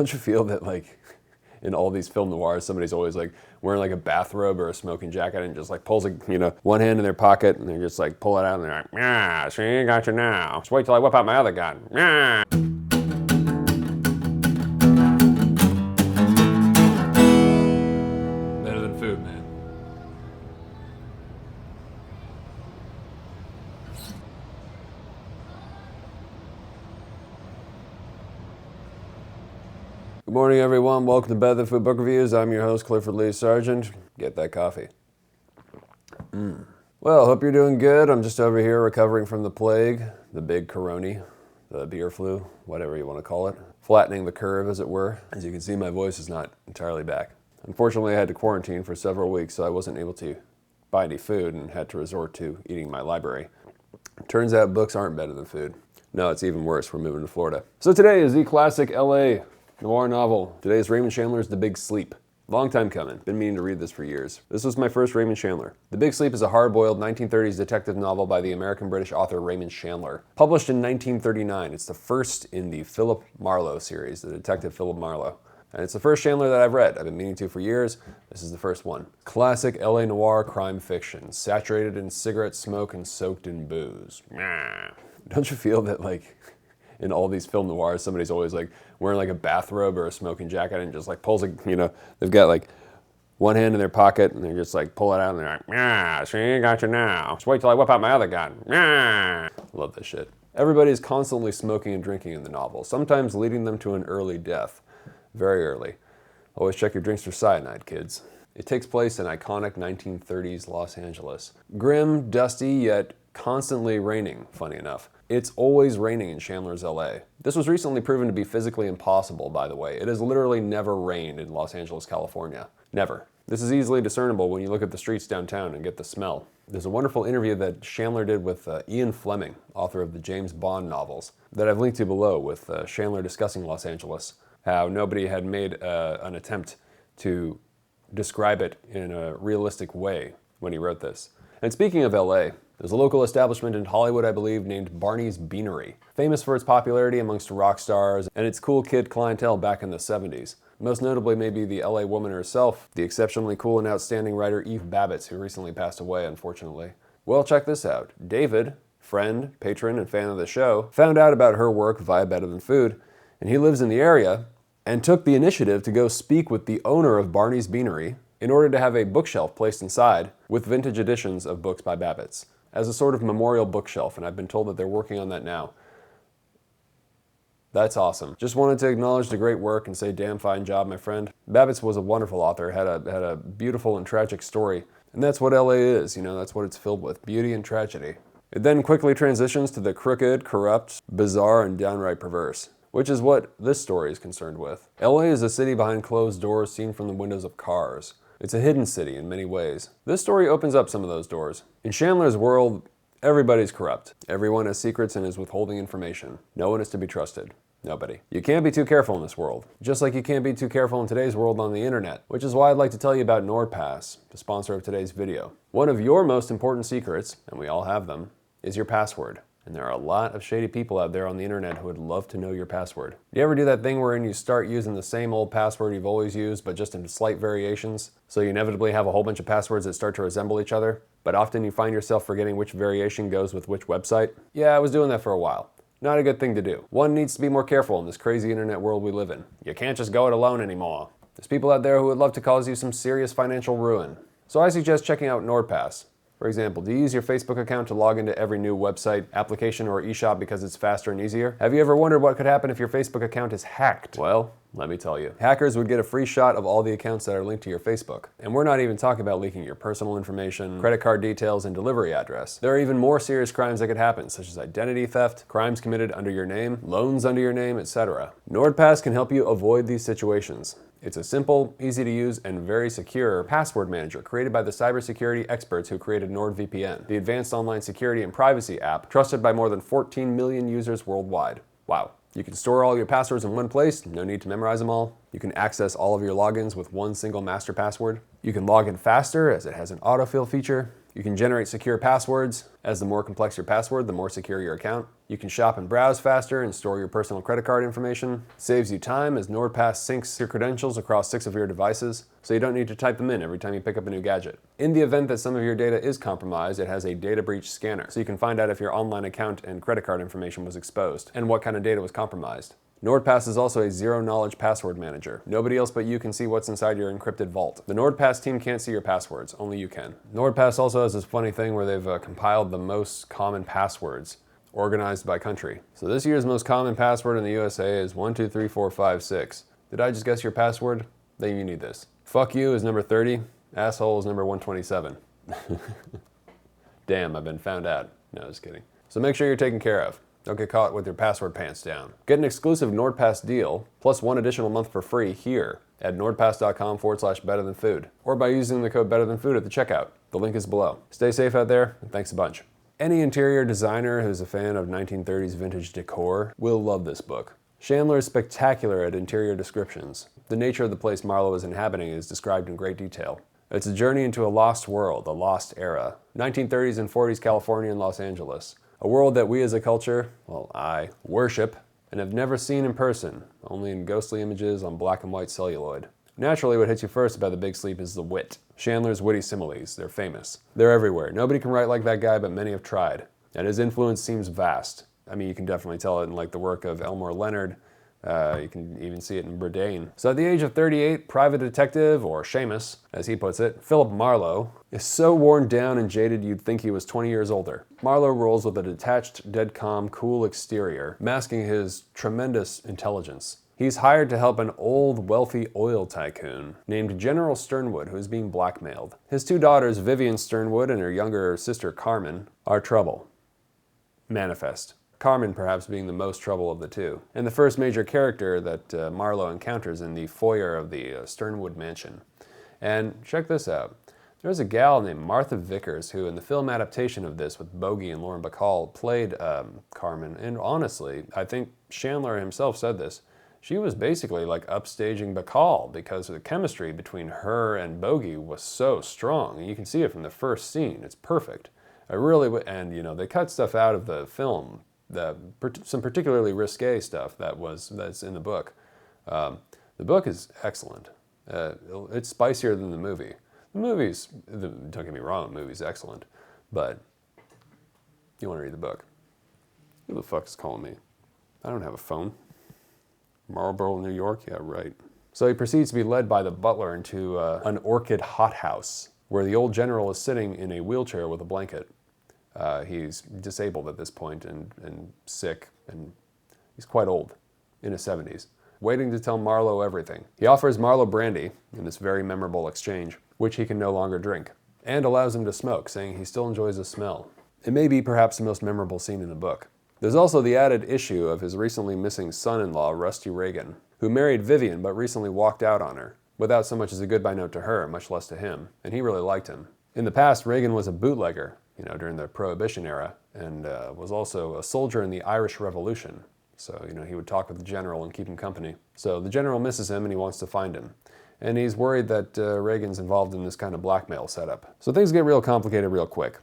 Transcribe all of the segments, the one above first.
Don't you feel that, like, in all these film noirs, somebody's always like wearing like a bathrobe or a smoking jacket and just like pulls a, one hand in their pocket and they just like pull it out and they're like, yeah, see, got you now. Just wait till I whip out my other gun. Yeah. Better than food, man. Good morning, everyone. Welcome to Better Than Food Book Reviews. I'm your host, Clifford Lee Sargent. Get that coffee. Well, hope you're doing good. I'm just over here recovering from the plague, the big corona, the beer flu, whatever you want to call it. Flattening the curve, as it were. As you can see, my voice is not entirely back. Unfortunately, I had to quarantine for several weeks, so I wasn't able to buy any food and had to resort to eating my library. Turns out books aren't better than food. No, it's even worse. We're moving to Florida. So today is the classic LA noir novel. Today is Raymond Chandler's The Big Sleep. Long time coming. Been meaning to read this for years. This was my first Raymond Chandler. The Big Sleep is a hard-boiled 1930s detective novel by the American-British author Raymond Chandler. Published in 1939, it's the first in the Philip Marlowe series, the detective Philip Marlowe. And it's the first Chandler that I've read. I've been meaning to for years. This is the first one. Classic LA noir crime fiction, saturated in cigarette smoke and soaked in booze. Don't you feel that, like, in all these film noirs, somebody's always like wearing like a bathrobe or a smoking jacket and just like pulls a, they've got like one hand in their pocket and they just like pull it out and they're like, yeah, see, got you now. Just wait till I whip out my other gun. Yeah. Love this shit. Everybody is constantly smoking and drinking in the novel, sometimes leading them to an early death. Very early. Always check your drinks for cyanide, kids. It takes place in iconic 1930s Los Angeles. Grim, dusty, yet constantly raining, funny enough. It's always raining in Chandler's LA. This was recently proven to be physically impossible, by the way. It has literally never rained in Los Angeles, California. Never. This is easily discernible when you look at the streets downtown and get the smell. There's a wonderful interview that Chandler did with Ian Fleming, author of the James Bond novels, that I've linked to below, with Chandler discussing Los Angeles, how nobody had made an attempt to describe it in a realistic way when he wrote this. And speaking of LA, there's a local establishment in Hollywood, I believe, named Barney's Beanery, famous for its popularity amongst rock stars and its cool kid clientele back in the 70s. Most notably maybe the LA woman herself, the exceptionally cool and outstanding writer Eve Babbitt, who recently passed away, unfortunately. Well, check this out. David, friend, patron, and fan of the show, found out about her work via Better Than Food, and he lives in the area, and took the initiative to go speak with the owner of Barney's Beanery in order to have a bookshelf placed inside with vintage editions of books by Babbitt's, as a sort of memorial bookshelf, and I've been told that they're working on that now. That's awesome. Just wanted to acknowledge the great work and say damn fine job, my friend. Babbitt's was a wonderful author, had a beautiful and tragic story, and that's what LA is, that's what it's filled with, beauty and tragedy. It then quickly transitions to the crooked, corrupt, bizarre, and downright perverse, which is what this story is concerned with. LA is a city behind closed doors seen from the windows of cars. It's a hidden city in many ways. This story opens up some of those doors. In Chandler's world, everybody's corrupt. Everyone has secrets and is withholding information. No one is to be trusted. Nobody. You can't be too careful in this world. Just like you can't be too careful in today's world on the internet, which is why I'd like to tell you about NordPass, the sponsor of today's video. One of your most important secrets, and we all have them, is your password. And there are a lot of shady people out there on the internet who would love to know your password. You ever do that thing wherein you start using the same old password you've always used, but just in slight variations? So you inevitably have a whole bunch of passwords that start to resemble each other, but often you find yourself forgetting which variation goes with which website? Yeah, I was doing that for a while. Not a good thing to do. One needs to be more careful in this crazy internet world we live in. You can't just go it alone anymore. There's people out there who would love to cause you some serious financial ruin. So I suggest checking out NordPass. For example, do you use your Facebook account to log into every new website, application, or eShop because it's faster and easier? Have you ever wondered what could happen if your Facebook account is hacked? Well, let me tell you. Hackers would get a free shot of all the accounts that are linked to your Facebook. And we're not even talking about leaking your personal information, credit card details, and delivery address. There are even more serious crimes that could happen, such as identity theft, crimes committed under your name, loans under your name, etc. NordPass can help you avoid these situations. It's a simple, easy to use, and very secure password manager created by the cybersecurity experts who created NordVPN, the advanced online security and privacy app trusted by more than 14 million users worldwide. Wow. You can store all your passwords in one place, no need to memorize them all. You can access all of your logins with one single master password. You can log in faster as it has an autofill feature. You can generate secure passwords. As the more complex your password, the more secure your account. You can shop and browse faster and store your personal credit card information. Saves you time as NordPass syncs your credentials across 6 of your devices, so you don't need to type them in every time you pick up a new gadget. In the event that some of your data is compromised, it has a data breach scanner, so you can find out if your online account and credit card information was exposed, and what kind of data was compromised. NordPass is also a zero-knowledge password manager. Nobody else but you can see what's inside your encrypted vault. The NordPass team can't see your passwords, only you can. NordPass also has this funny thing where they've compiled the most common passwords, organized by country. So this year's most common password in the USA is 123456. Did I just guess your password? Then you need this. Fuck you is number 30, asshole is number 127. Damn, I've been found out. No, just kidding. So make sure you're taken care of. Don't get caught with your password pants down. Get an exclusive NordPass deal, plus 1 additional month for free here at nordpass.com/betterthanfood, or by using the code betterthanfood at the checkout. The link is below. Stay safe out there, and thanks a bunch. Any interior designer who's a fan of 1930s vintage decor will love this book. Chandler is spectacular at interior descriptions. The nature of the place Marlowe is inhabiting is described in great detail. It's a journey into a lost world, a lost era. 1930s and 40s California and Los Angeles. A world that we as a culture, well, I worship and have never seen in person, only in ghostly images on black and white celluloid. Naturally, what hits you first about The Big Sleep is the wit. Chandler's witty similes, they're famous. They're everywhere. Nobody can write like that guy, but many have tried. And his influence seems vast. I mean, you can definitely tell it in like the work of Elmore Leonard. You can even see it in Bourdain. So at the age of 38, private detective, or Seamus, as he puts it, Philip Marlowe, is so worn down and jaded you'd think he was 20 years older. Marlowe rolls with a detached, dead calm, cool exterior, masking his tremendous intelligence. He's hired to help an old, wealthy oil tycoon named General Sternwood, who is being blackmailed. His 2 daughters, Vivian Sternwood and her younger sister, Carmen, are trouble. Manifest. Carmen perhaps being the most trouble of the 2, and the first major character that Marlowe encounters in the foyer of the Sternwood mansion. And check this out. There's a gal named Martha Vickers who, in the film adaptation of this with Bogey and Lauren Bacall, played Carmen, and honestly, I think Chandler himself said this, she was basically like upstaging Bacall because the chemistry between her and Bogey was so strong, and you can see it from the first scene. It's perfect. And you know, they cut stuff out of the film, some particularly risque stuff that's in the book. The book is excellent. It's spicier than the movie. Don't get me wrong, the movie's excellent, but you want to read the book. Who the fuck is calling me? I don't have a phone. Marlboro, New York? Yeah, right. So he proceeds to be led by the butler into an orchid hothouse, where the old general is sitting in a wheelchair with a blanket. He's disabled at this point and sick, and he's quite old, in his 70s, waiting to tell Marlowe everything. He offers Marlowe brandy in this very memorable exchange, which he can no longer drink, and allows him to smoke, saying he still enjoys the smell. It may be perhaps the most memorable scene in the book. There's also the added issue of his recently missing son-in-law, Rusty Reagan, who married Vivian but recently walked out on her, without so much as a goodbye note to her, much less to him, and he really liked him. In the past, Reagan was a bootlegger, during the Prohibition era, and was also a soldier in the Irish Revolution. So, he would talk with the general and keep him company. So the general misses him and he wants to find him. And he's worried that Reagan's involved in this kind of blackmail setup. So things get real complicated real quick.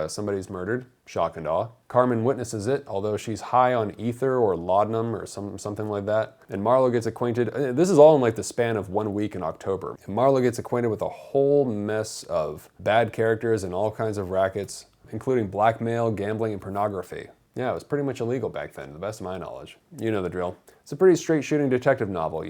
Somebody's murdered, shock and awe. Carmen witnesses it, although she's high on ether or laudanum or something like that. And Marlowe gets acquainted, this is all in like the span of 1 week in October. And Marlowe gets acquainted with a whole mess of bad characters and all kinds of rackets, including blackmail, gambling, and pornography. Yeah, it was pretty much illegal back then, to the best of my knowledge. You know the drill. It's a pretty straight-shooting detective novel,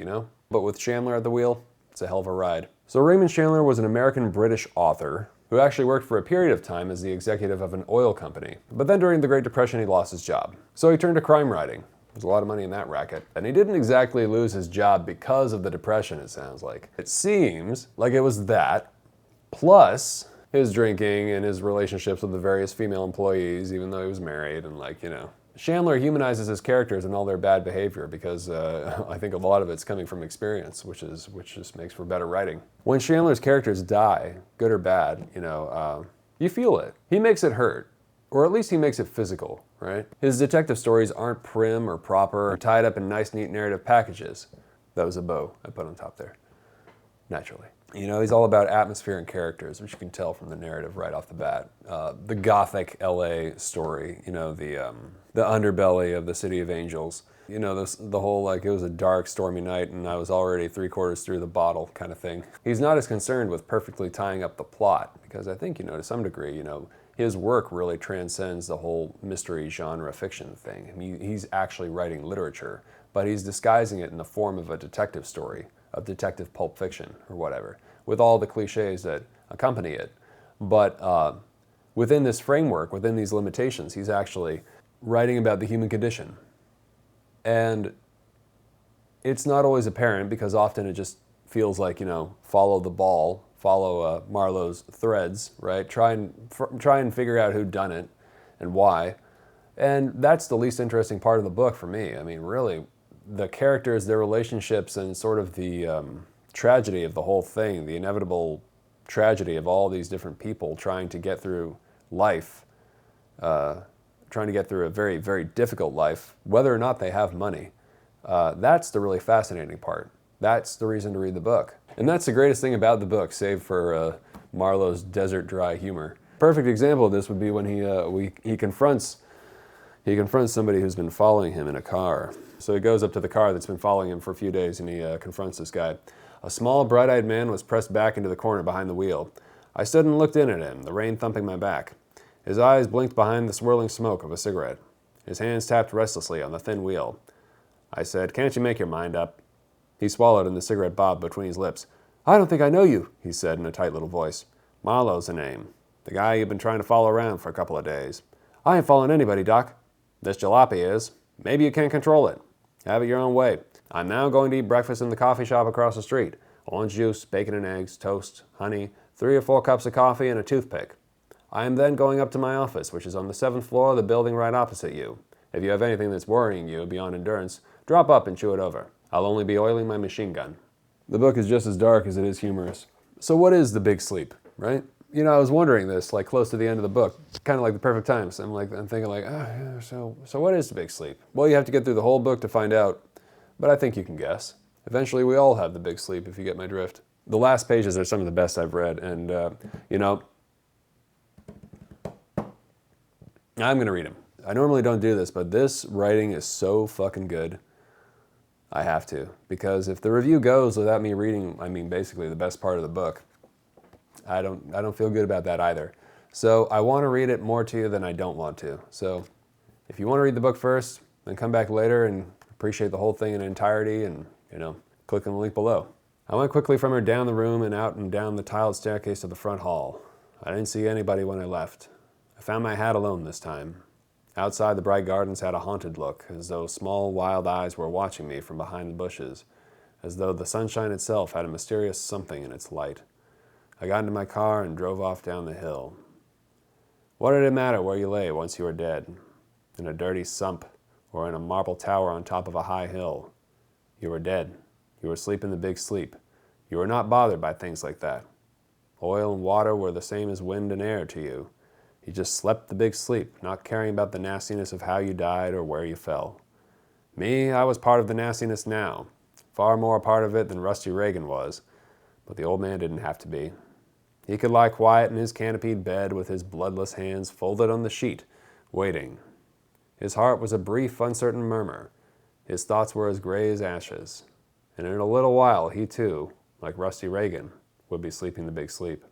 But with Chandler at the wheel, it's a hell of a ride. So Raymond Chandler was an American-British author who actually worked for a period of time as the executive of an oil company. But then during the Great Depression, he lost his job. So he turned to crime writing. There's a lot of money in that racket. And he didn't exactly lose his job because of the Depression, it sounds like. It seems like it was that, plus his drinking and his relationships with the various female employees, even though he was married, and Chandler humanizes his characters and all their bad behavior because I think a lot of it's coming from experience, which just makes for better writing. When Chandler's characters die, good or bad, you feel it. He makes it hurt, or at least he makes it physical, right? His detective stories aren't prim or proper or tied up in nice, neat narrative packages. That was a bow I put on top there. naturally. You know, he's all about atmosphere and characters, which you can tell from the narrative right off the bat. The gothic LA story, you know, the underbelly of the City of Angels. You know, the whole, like, it was a dark, stormy night and I was already 3/4 through the bottle kind of thing. He's not as concerned with perfectly tying up the plot, because I think, you know, to some degree, you know, his work really transcends the whole mystery genre fiction thing. I mean, he's actually writing literature, but he's disguising it in the form of a detective story, of detective pulp fiction or whatever, with all the cliches that accompany it. But within this framework, within these limitations, he's actually writing about the human condition. And it's not always apparent, because often it just feels like, you know, follow the ball, follow Marlow's threads, right? Try and figure out who done it and why. And that's the least interesting part of the book for me. I mean, really, the characters, their relationships, and sort of the tragedy of the whole thing, the inevitable tragedy of all these different people trying to get through life, trying to get through a very, very difficult life, whether or not they have money. That's the really fascinating part. That's the reason to read the book. And that's the greatest thing about the book, save for Marlow's desert dry humor. Perfect example of this would be when he confronts somebody who's been following him in a car. So he goes up to the car that's been following him for a few days, and he confronts this guy. A small, bright-eyed man was pressed back into the corner behind the wheel. I stood and looked in at him, the rain thumping my back. His eyes blinked behind the swirling smoke of a cigarette. His hands tapped restlessly on the thin wheel. I said, "Can't you make your mind up?" He swallowed, and the cigarette bobbed between his lips. "I don't think I know you," he said in a tight little voice. "Marlow's the name. The guy you've been trying to follow around for a couple of days." "I ain't following anybody, Doc." "This jalopy is. Maybe you can't control it. Have it your own way. I'm now going to eat breakfast in the coffee shop across the street. Orange juice, bacon and eggs, toast, honey, 3 or 4 cups of coffee, and a toothpick. I am then going up to my office, which is on the 7th floor of the building right opposite you. If you have anything that's worrying you beyond endurance, drop up and chew it over. I'll only be oiling my machine gun." The book is just as dark as it is humorous. So what is the big sleep, right? You know, I was wondering this, like, close to the end of the book, kind of like the perfect time. So I'm thinking like, oh, yeah, so what is the big sleep? Well, you have to get through the whole book to find out, but I think you can guess. Eventually, we all have the big sleep, if you get my drift. The last pages are some of the best I've read, and, you know, I'm going to read them. I normally don't do this, but this writing is so fucking good. I have to, because if the review goes without me reading, I mean, basically the best part of the book, I don't feel good about that either. So I want to read it more to you than I don't want to. So if you want to read the book first, then come back later and appreciate the whole thing in entirety, and, you know, click on the link below. I went quickly from her down the room and out and down the tiled staircase to the front hall. I didn't see anybody when I left. I found my hat alone this time. Outside, the bright gardens had a haunted look, as though small, wild eyes were watching me from behind the bushes, as though the sunshine itself had a mysterious something in its light. I got into my car and drove off down the hill. What did it matter where you lay once you were dead? In a dirty sump, or in a marble tower on top of a high hill? You were dead. You were sleeping the big sleep. You were not bothered by things like that. Oil and water were the same as wind and air to you. You just slept the big sleep, not caring about the nastiness of how you died or where you fell. Me, I was part of the nastiness now, far more a part of it than Rusty Reagan was, but the old man didn't have to be. He could lie quiet in his canopied bed with his bloodless hands folded on the sheet, waiting. His heart was a brief, uncertain murmur. His thoughts were as gray as ashes. And in a little while, he too, like Rusty Reagan, would be sleeping the big sleep.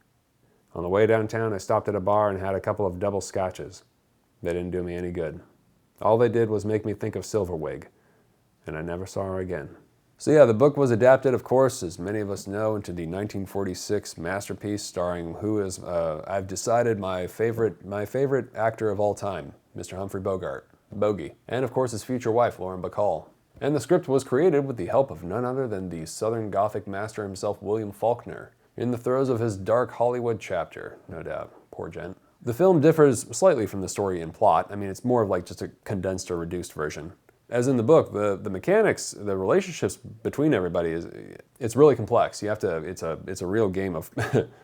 On the way downtown, I stopped at a bar and had a couple of double scotches. They didn't do me any good. All they did was make me think of Silverwig, and I never saw her again. So yeah, the book was adapted, of course, as many of us know, into the 1946 masterpiece starring who is, I've decided, my favorite actor of all time, Mr. Humphrey Bogart, Bogey, and of course his future wife, Lauren Bacall. And the script was created with the help of none other than the Southern Gothic master himself, William Faulkner, in the throes of his dark Hollywood chapter, no doubt. Poor gent. The film differs slightly from the story and plot. I mean, it's more of like just a condensed or reduced version. As in the book, the mechanics, the relationships between everybody it's really complex. You have to, it's a real game of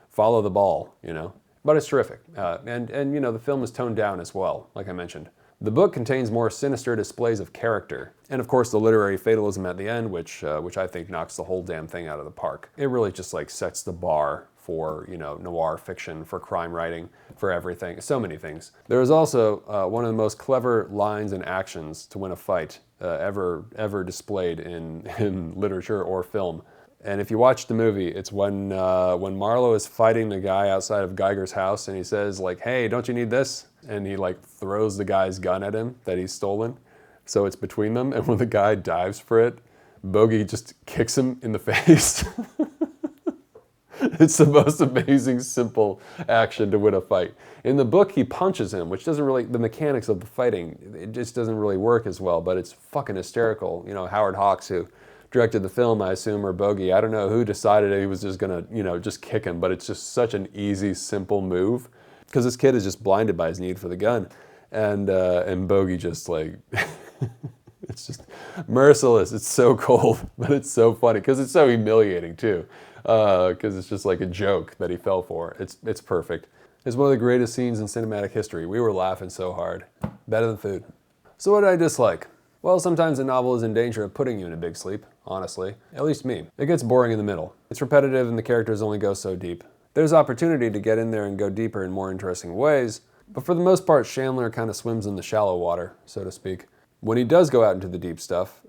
follow the ball, you know. But it's terrific. And you know, the film is toned down as well, like I mentioned. The book contains more sinister displays of character, and of course the literary fatalism at the end, which I think knocks the whole damn thing out of the park. It really just like sets the bar for, you know, noir fiction, for crime writing, for everything, so many things. There is also one of the most clever lines and actions to win a fight ever displayed in literature or film. And if you watch the movie, it's when MARLOW is fighting the guy outside of Geiger's house, and he says like, "Hey, don't you need this?" And he like throws the guy's gun at him that he's stolen. So it's between them, and when the guy dives for it, Bogey just kicks him in the face. It's the most amazing, simple action to win a fight. In the book, he punches him, which doesn't really, the mechanics of the fighting, it just doesn't really work as well, but it's fucking hysterical. You know, Howard Hawks, who directed the film, I assume, or Bogey, I don't know who decided he was just gonna, you know, just kick him, but it's just such an easy, simple move, because this kid is just blinded by his need for the gun, and Bogey just like, it's just merciless. It's so cold, but it's so funny, because it's so humiliating too, because it's just like a joke that he fell for. It's perfect. It's one of the greatest scenes in cinematic history. We were laughing so hard. Better than food. So what did I dislike? Well, sometimes a novel is in danger of putting you in a big sleep, honestly. At least me. It gets boring in the middle. It's repetitive and the characters only go so deep. There's opportunity to get in there and go deeper in more interesting ways, but for the most part, Chandler kind of swims in the shallow water, so to speak. When he does go out into the deep stuff,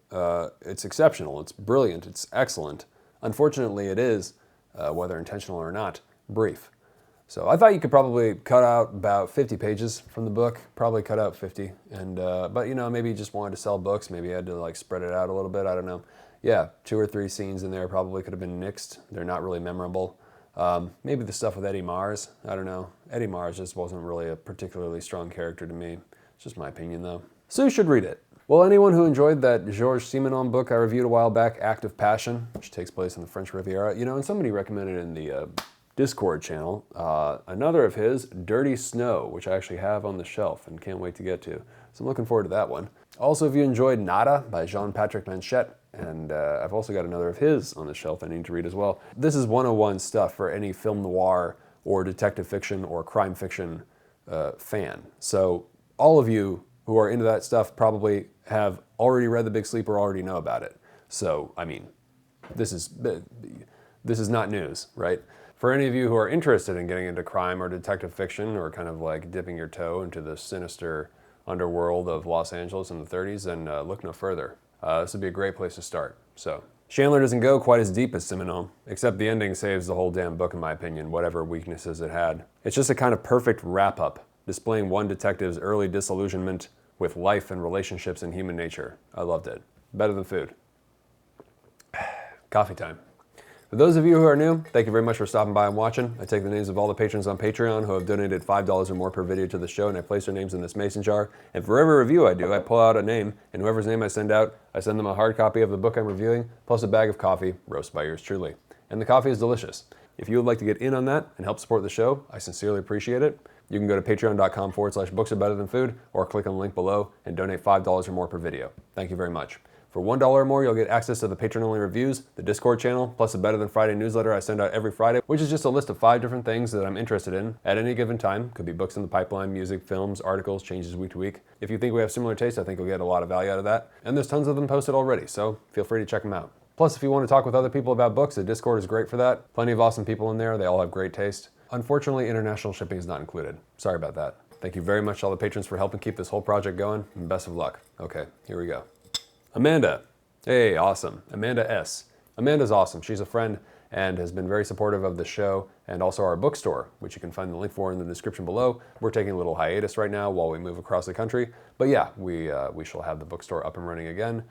it's exceptional, it's brilliant, it's excellent. Unfortunately, it is, whether intentional or not, brief. So I thought you could probably cut out about 50 pages from the book, probably cut out 50. And but you know, maybe you just wanted to sell books, maybe you had to like spread it out a little bit, I don't know. Yeah, 2 or 3 scenes in there probably could have been nixed. They're not really memorable. Maybe the stuff with Eddie Mars, I don't know. Eddie Mars just wasn't really a particularly strong character to me. It's just my opinion though. So you should read it. Well, anyone who enjoyed that Georges Simenon book I reviewed a while back, Act of Passion, which takes place in the French Riviera, you know, and somebody recommended in the Discord channel, another of his, Dirty Snow, which I actually have on the shelf and can't wait to get to. So I'm looking forward to that one. Also, if you enjoyed Nada by Jean-Patrick Manchette, and I've also got another of his on the shelf I need to read as well. This is 101 stuff for any film noir or detective fiction or crime fiction fan. So all of you who are into that stuff probably have already read The Big Sleep or already know about it. So, I mean, this is not news, right? For any of you who are interested in getting into crime or detective fiction or kind of like dipping your toe into the sinister underworld of Los Angeles in the 30s, then look no further. This would be a great place to start. So, Chandler doesn't go quite as deep as Simenon, except the ending saves the whole damn book in my opinion, whatever weaknesses it had. It's just a kind of perfect wrap-up, displaying one detective's early disillusionment with life and relationships and human nature. I loved it. Better than food. Coffee time. For those of you who are new, thank you very much for stopping by and watching. I take the names of all the patrons on Patreon who have donated $5 or more per video to the show, and I place their names in this mason jar. And for every review I do, I pull out a name, and whoever's name I send out, I send them a hard copy of the book I'm reviewing, plus a bag of coffee, roasted by yours truly. And the coffee is delicious. If you would like to get in on that and help support the show, I sincerely appreciate it. You can go to patreon.com/books-are-better-than-food or click on the link below and donate $5 or more per video. Thank you very much. For $1 or more, you'll get access to the Patron-Only Reviews, the Discord channel, plus a Better Than Friday newsletter I send out every Friday, which is just a list of 5 different things that I'm interested in at any given time. Could be books in the pipeline, music, films, articles, changes week to week. If you think we have similar tastes, I think you'll get a lot of value out of that. And there's tons of them posted already, so feel free to check them out. Plus, if you want to talk with other people about books, the Discord is great for that. Plenty of awesome people in there. They all have great taste. Unfortunately, international shipping is not included. Sorry about that. Thank you very much to all the patrons for helping keep this whole project going, and best of luck. Okay, here we go. Amanda. Hey, awesome. Amanda S. Amanda's awesome. She's a friend and has been very supportive of the show and also our bookstore, which you can find the link for in the description below. We're taking a little hiatus right now while we move across the country. But yeah, we shall have the bookstore up and running again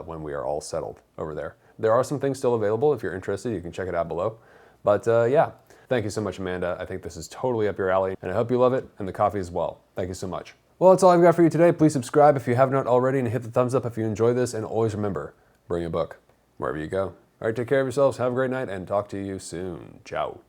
when we are all settled over there. There are some things still available. If you're interested, you can check it out below. But yeah. Thank you so much, Amanda. I think this is totally up your alley, and I hope you love it, and the coffee as well. Thank you so much. Well, that's all I've got for you today. Please subscribe if you have not already, and hit the thumbs up if you enjoy this, and always remember, bring a book wherever you go. All right, take care of yourselves, have a great night, and talk to you soon. Ciao.